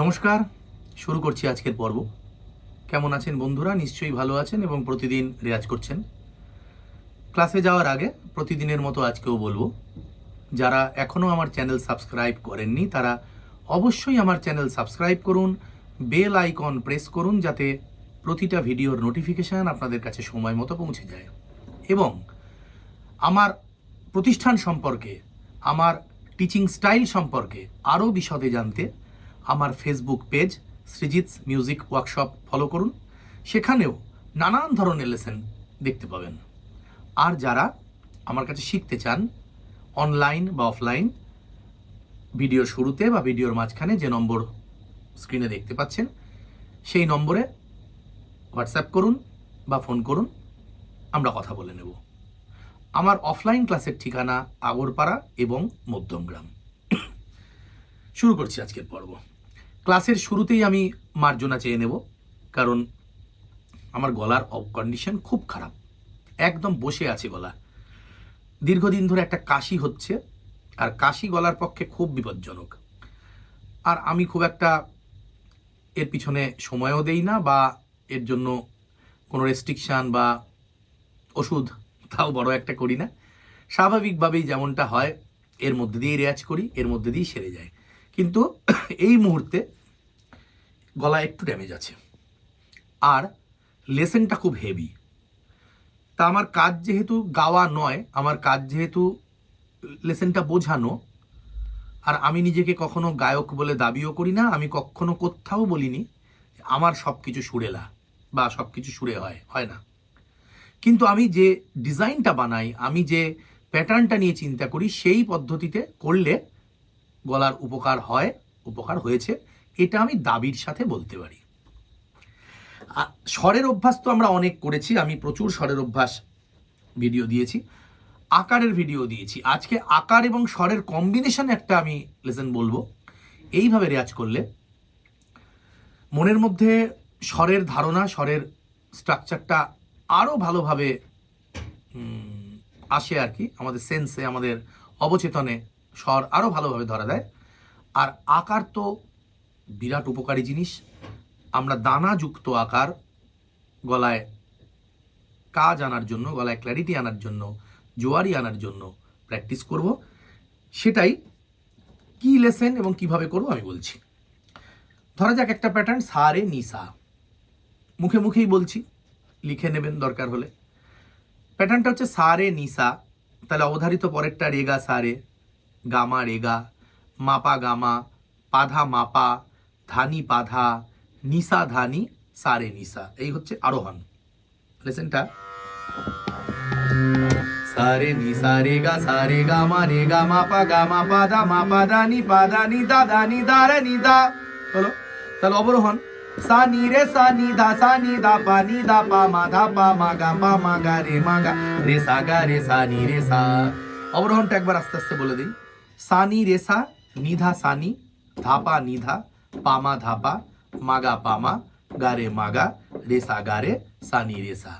নমস্কার, শুরু করছি আজকের পর্ব। কেমন আছেন বন্ধুরা? নিশ্চয়ই ভালো আছেন এবং প্রতিদিন রেয়াজ করছেন। ক্লাসে যাওয়ার আগে প্রতিদিনের মতো আজকেও বলবো, যারা এখনও আমার চ্যানেল সাবস্ক্রাইব করেননি তারা অবশ্যই আমার চ্যানেল সাবস্ক্রাইব করুন, বেল আইকন প্রেস করুন যাতে প্রতিটা ভিডিওর নোটিফিকেশান আপনাদের কাছে সময় মতো পৌঁছে যায়। এবং আমার প্রতিষ্ঠান সম্পর্কে, আমার টিচিং স্টাইল সম্পর্কে আরও বিশদে জানতে আমার Facebook page Srijit's music workshop follow করুন। সেখানেও নানান ধরনের লেসন দেখতে পাবেন। আর যারা আমার কাছে শিখতে চান অনলাইন বা অফলাইন, ভিডিওর শুরুতে বা ভিডিওর মাঝখানে যে নম্বর স্ক্রিনে দেখতে পাচ্ছেন সেই নম্বরে হোয়াটসঅ্যাপ করুন বা ফোন করুন, আমরা কথা বলে নেব। আমার অফলাইন ক্লাসের ঠিকানা আগরপাড়া এবং মধ্যমগ্রাম। শুরু করছি আজকের পর্ব। ক্লাসের শুরুতেই আমি মার্জনা চেয়ে নেব, কারণ আমার গলার কন্ডিশন খুব খারাপ, একদম বসে আছে গলা। দীর্ঘদিন ধরে একটা কাশি হচ্ছে, আর কাশি গলার পক্ষে খুব বিপজ্জনক। আর আমি খুব একটা এর পিছনে সময়ও দেই না, বা এর জন্য কোনো রেস্ট্রিকশান বা ওষুধ তাও বড় একটা করি না। স্বাভাবিকভাবেই যেমনটা হয় এর মধ্যে দিয়েই রেয়াজ করি, এর মধ্যে দিয়েই সেরে যায়। কিন্তু এই মুহূর্তে গলা একটু ড্যামেজ আছে, আর লেসেনটা খুব হেভি। তা আমার কাজ যেহেতু গাওয়া নয়, আমার কাজ যেহেতু লেসেনটা বোঝানো, আর আমি নিজেকে কখনো গায়ক বলে দাবিও করি না, আমি কখনো কোথাও বলিনি আমার সব কিছু সুরেলা বা সব কিছু সুরে হয় না। কিন্তু আমি যে ডিজাইনটা বানাই, আমি যে প্যাটার্নটা নিয়ে চিন্তা করি, সেই পদ্ধতিতে করলে গলার উপকার হয়, উপকার হয়েছে, এটা আমি দাবির সাথে বলতে পারি। স্বরের অভ্যাস তো আমরা অনেক করেছি, আমি প্রচুর স্বরের অভ্যাস ভিডিও দিয়েছি, আকারের ভিডিও দিয়েছি। আজকে আকার এবং স্বরের কম্বিনেশন একটা আমি লেসন বলবো। এইভাবে রেয়াজ করলে মনের মধ্যে স্বরের ধারণা, স্বরের স্ট্রাকচারটা আরও ভালোভাবে আসে আর কি, আমাদের সেন্সে, আমাদের অবচেতনে স্বর আরও ভালোভাবে ধরা দেয়। আর আকার তো বিরাট উপকারী জিনিস। আমরা দানাযুক্ত আকার গলায় কাজ আনার জন্য, গলায় ক্ল্যারিটি আনার জন্য, জোয়ারি আনার জন্য প্র্যাকটিস করব। সেটাই কি লেসেন এবং কিভাবে করব আমি বলছি। ধরা যাক একটা প্যাটার্ন সা রে নি সা, মুখে মুখেই বলছি, লিখে নেবেন দরকার হলে। প্যাটার্নটা হচ্ছে সা রে নি সা, তাহলে অবধারিত পরেরটা রেগা সা রে, গামা রেগা, মাপা গামা, পাধা মাপা, ধানি পাধা, নিসা ধানি, সা রে নিসা। এই হচ্ছে আরোহণ। লেসেনটা সা রে নি সা রে গা মা রে গা মা পা ধা মা পা ধা নি দা রে নি দা হলো। তাহলে অবরোহণ সা নি দা পা মা গা রে সা নি রে সা। অবরোহণটা একবার আস্তে আস্তে বলে দিই। সা নি রে সা, নিধা সা নি, ধাপা নিধা, পামা ধাপা, মাগা পামা, গারে মাগা, রে সা নি রে সা।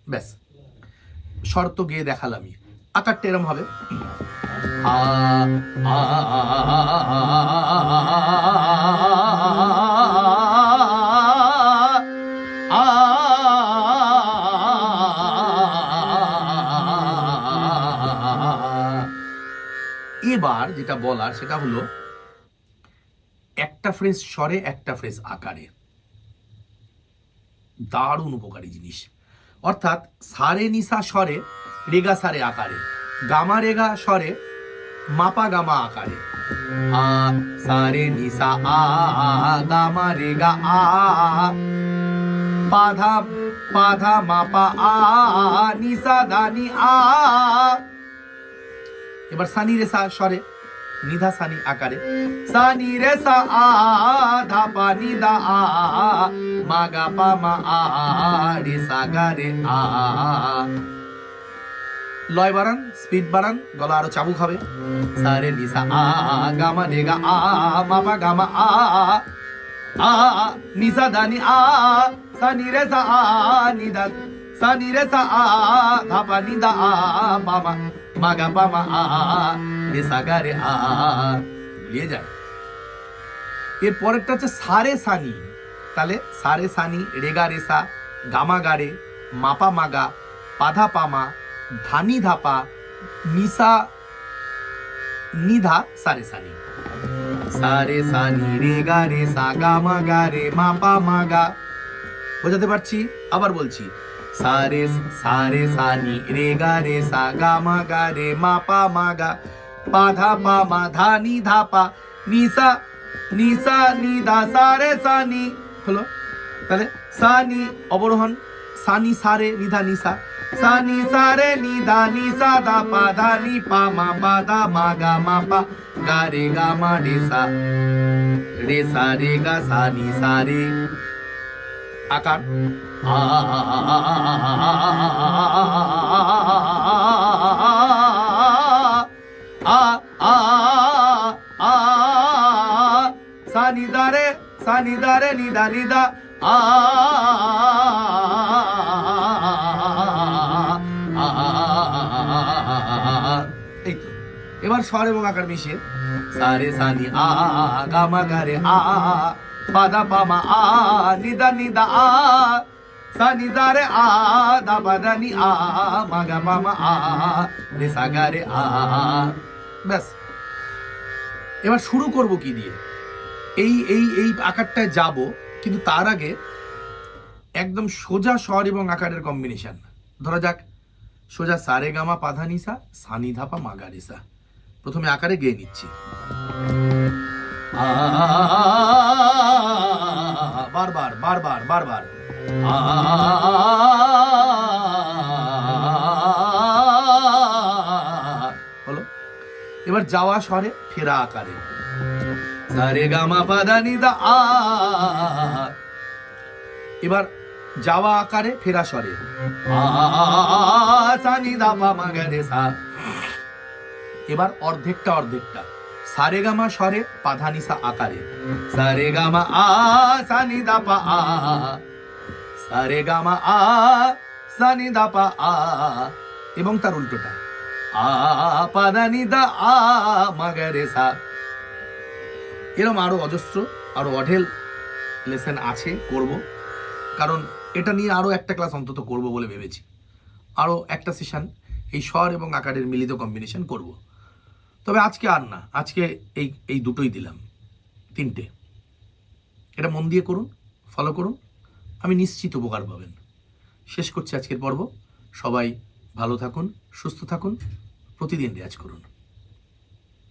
ব্যাস, শর্ত গেয়ে দেখালামই। আকারটা এরম হবে এবার যেটা বলার সেটা হলো একটা ফ্রেজ স্বরে, একটা ফ্রেজ আকারে। দারুণ উপকারী জিনিস। অর্থাৎ সারে নিসা স্বরে, রেগা সারে আকারে, গামা রেগা স্বরে, মাপা গামা আকারে। আ সারে নিসা আ, গামা রেগা আ, পাধা পাধা মাপা আ, নিসা ধানি আ। এবার সানি রে সা স্বরে, নিধা সানি আকারে, সানি রে সা আ, ধাপা নিদা আ, মাগা পা মা আ, রে সা গা রে আ। লয় বাড়ান, স্পিড বাড়ান, গলা আরো চাবুক হবে। সা রে নি সা আ, গামা রে গা আ, মাপা গামা আ, আ নিসা ধানি আ, সানি রে সা আ, নিদা সানি রে সা আ, ধাপা নিদা আ, পামা মাগা পামা আ, রে সা গা রে আ। লিয়ে যায়। এর পরেরটা হচ্ছে সারে সানি, তাহলে সারে সানি, রেগা রেসা, গামা গারে, মাপা মাগা, পাধা পামা, ধানি ধাপা, নিসা নিধা, সারে সানি। সারে সানি রেগা রেসা গামা গারে মাপা মাগা। বোঝাতে পারছি? আবার বলছি, সারে সারে সানি রেগা রেসা গামা গারে মাপা মাগা, পাধা পামা ধানি ধাপা, নিসা নিসা নিধা, সারে সানি। হলো? তাহলে সানি অবরোহণ, সানি সারে নিধা নিসা, সানি সারে নিধা নিসা দা পা ধা নি পা মা পা দা মা গা মা পা গা রে গা মা রে সা রে গা সা নি সা রে। আকার আ আ আ সানি দারে নিদা নিদা আ। এই তো। এবার স্বর এবং আকার মিশিয়ে সারে সানি আ গামা গারে আ পাদা পামা আ নিদা নিদা আ সানি দারে আ দা পাদা নি আ মাগা পামা আ রে সা গা রে আ। ব্যাস। এবার শুরু করব কি দিয়ে? এই এই এই আকারটায় যাব, কিন্তু তার আগে একদম সোজা স্বর এবং আকারের কম্বিনেশন। ধরা যাক সোজা সারে গামা পাধা নিসা সানি ধাপা মাগা রেসা। প্রথমে আকারে গেয়ে নিচ্ছি, বারবার বারবার বারবার। হলো? এবার যাওয়া স্বরে ফেরা আকারে সারে গামা পাধা নিদা আ। এবার যাওয়া আকারে ফেরা স্বরে আ সানি দা পা মা গা রে সা। এবার অর্ধেকটা অর্ধেকটা সারে গামা স্বরে পাধা নিসা আকারে সারে গামা আ সানি দা পা আ, সারে গামা আ সানি দা পা আ। এবং তার উল্টোটা আ পাধা নিদা আ মা গা রে সা। এরকম আরো অজস্র, আরো অঢেল লেসন আছে, করব। কারণ এটা নিয়ে আরো একটা ক্লাস অন্তত করব বলে ভেবেছি। আরো একটা সেশন এই স্বর এবং আকারের মিলিত কম্বিনেশন করব। তবে আজকে আর না, আজকে এই দুটোই দিলাম, তিনটে। এটা মন দিয়ে করুন, ফলো করুন, আমি নিশ্চিত উপকার পাবেন। শেষ করছি আজকের পর্ব। সবাই ভালো থাকুন, সুস্থ থাকুন, প্রতিদিন রেয়াজ করুন।